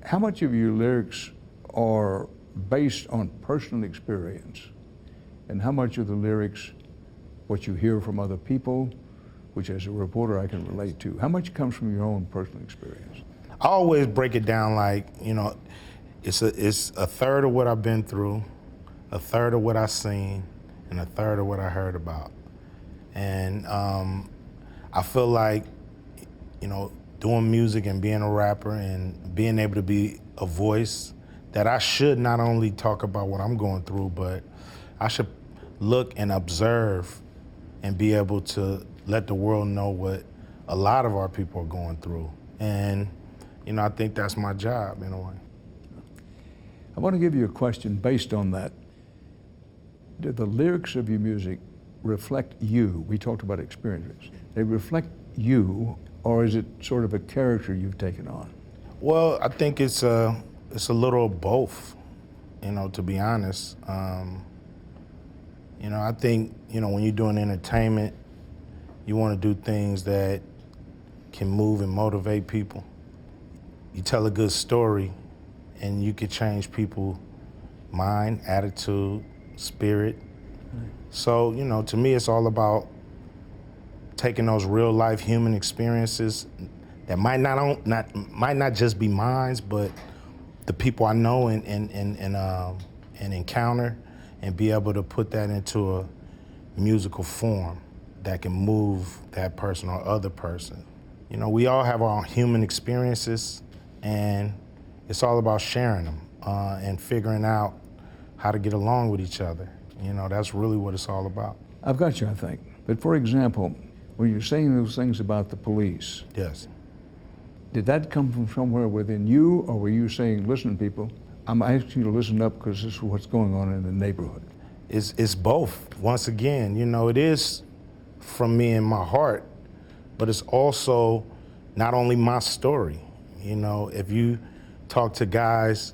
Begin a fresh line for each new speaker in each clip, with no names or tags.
How much of your lyrics are based on personal experience, and how much of the lyrics what you hear from other people, which as a reporter I can relate to? How much comes from your own personal experience?
I always break it down like, it's a third of what I've been through, a third of what I've seen, and a third of what I heard about. And I feel like, doing music and being a rapper and being able to be a voice, that I should not only talk about what I'm going through, but I should look and observe and be able to let the world know what a lot of our people are going through. And, I think that's my job in a way.
I want to give you a question based on that. Do the lyrics of your music reflect you? We talked about experiences. They reflect you, or is it sort of a character you've taken on?
Well, I think it's a little of both, to be honest. I think, when you're doing entertainment, you want to do things that can move and motivate people. You tell a good story and you can change people's mind, attitude, spirit. Right. So, to me, it's all about taking those real life human experiences that might not just be mine, but the people I know and encounter, and be able to put that into a musical form that can move that person or other person. We all have our human experiences, and it's all about sharing them and figuring out how to get along with each other. That's really what it's all about.
I've got you, I think. But for example, when you're saying those things about the police,
yes,
did that come from somewhere within you, or were you saying, listen, people, I'm asking you to listen up because this is what's going on in the neighborhood?
It's both. Once again, it is from me in my heart, but it's also not only my story. If you talk to guys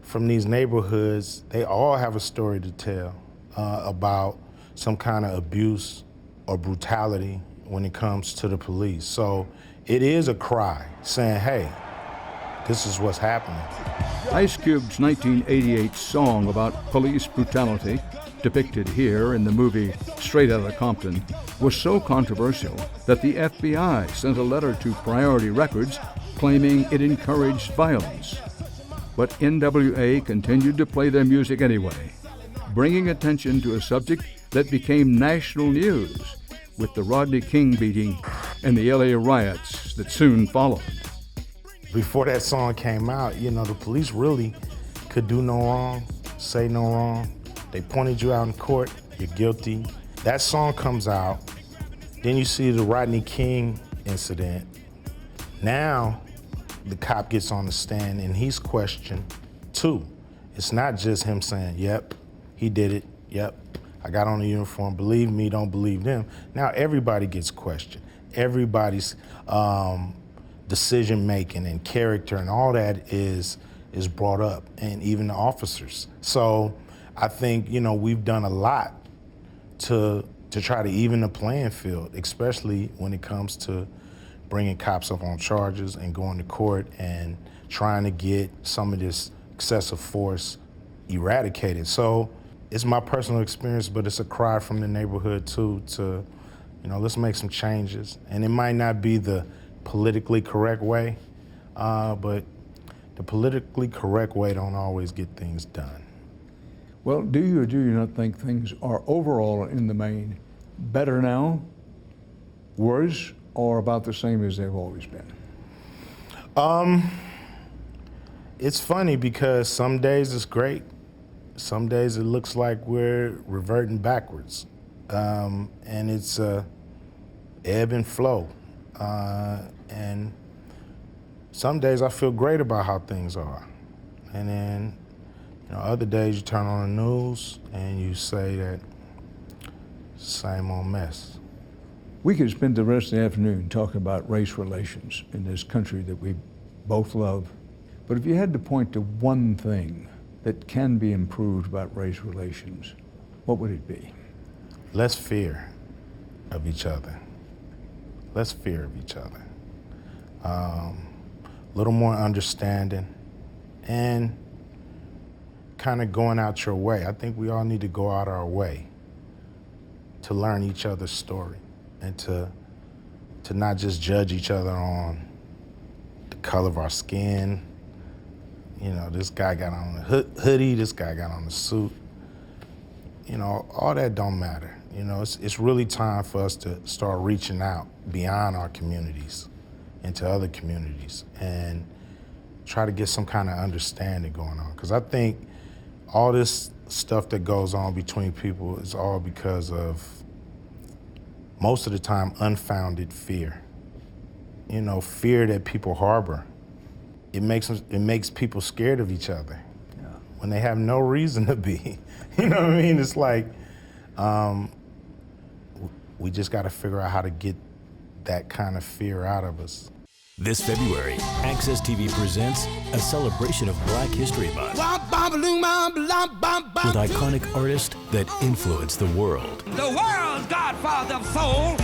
from these neighborhoods, they all have a story to tell about some kind of abuse or brutality when it comes to the police. So it is a cry saying, hey, this is what's happening.
Ice Cube's 1988 song about police brutality, depicted here in the movie Straight Outta Compton, was so controversial that the FBI sent a letter to Priority Records claiming it encouraged violence. But NWA continued to play their music anyway, bringing attention to a subject that became national news with the Rodney King beating and the LA riots that soon followed.
Before that song came out, the police really could do no wrong, say no wrong. They pointed you out in court, you're guilty. That song comes out, then you see the Rodney King incident. Now, the cop gets on the stand and he's questioned too. It's not just him saying, yep, he did it, yep, I got on the uniform, believe me, don't believe them. Now everybody gets questioned. Everybody's decision-making and character and all that is brought up, and even the officers. So I think, we've done a lot to try to even the playing field, especially when it comes to bringing cops up on charges and going to court and trying to get some of this excessive force eradicated. So it's my personal experience, but it's a cry from the neighborhood too to, let's make some changes. And it might not be the politically correct way, but the politically correct way don't always get things done.
Well, do you or do you not think things are overall in the main better now, worse, or about the same as they've always been?
It's funny because some days it's great. Some days it looks like we're reverting backwards. And it's ebb and flow. And some days I feel great about how things are. And then, other days you turn on the news and you say that same old mess.
We could spend the rest of the afternoon talking about race relations in this country that we both love. But if you had to point to one thing that can be improved about race relations, what would it be?
Less fear of each other. Less fear of each other. A little more understanding, and kind of going out your way. I think we all need to go out our way to learn each other's story and to not just judge each other on the color of our skin. You know, this guy got on a hoodie, this guy got on a suit. You know, all that don't matter. You know, it's really time for us to start reaching out beyond our communities into other communities and try to get some kind of understanding going on. Because I think all this stuff that goes on between people is all because of, most of the time, unfounded fear. You know, fear that people harbor. It makes people scared of each other when they have no reason to be. You know what I mean? It's like, we just got to figure out how to get that kind of fear out of us.
This February, Access TV presents a celebration of Black History Month with iconic artists that influenced the world.
The world's godfather of soul.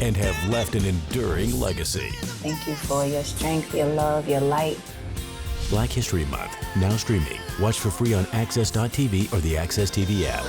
And have left an enduring legacy.
Thank you for your strength, your love, your light.
Black History Month, now streaming. Watch for free on Access.tv or the Access TV app.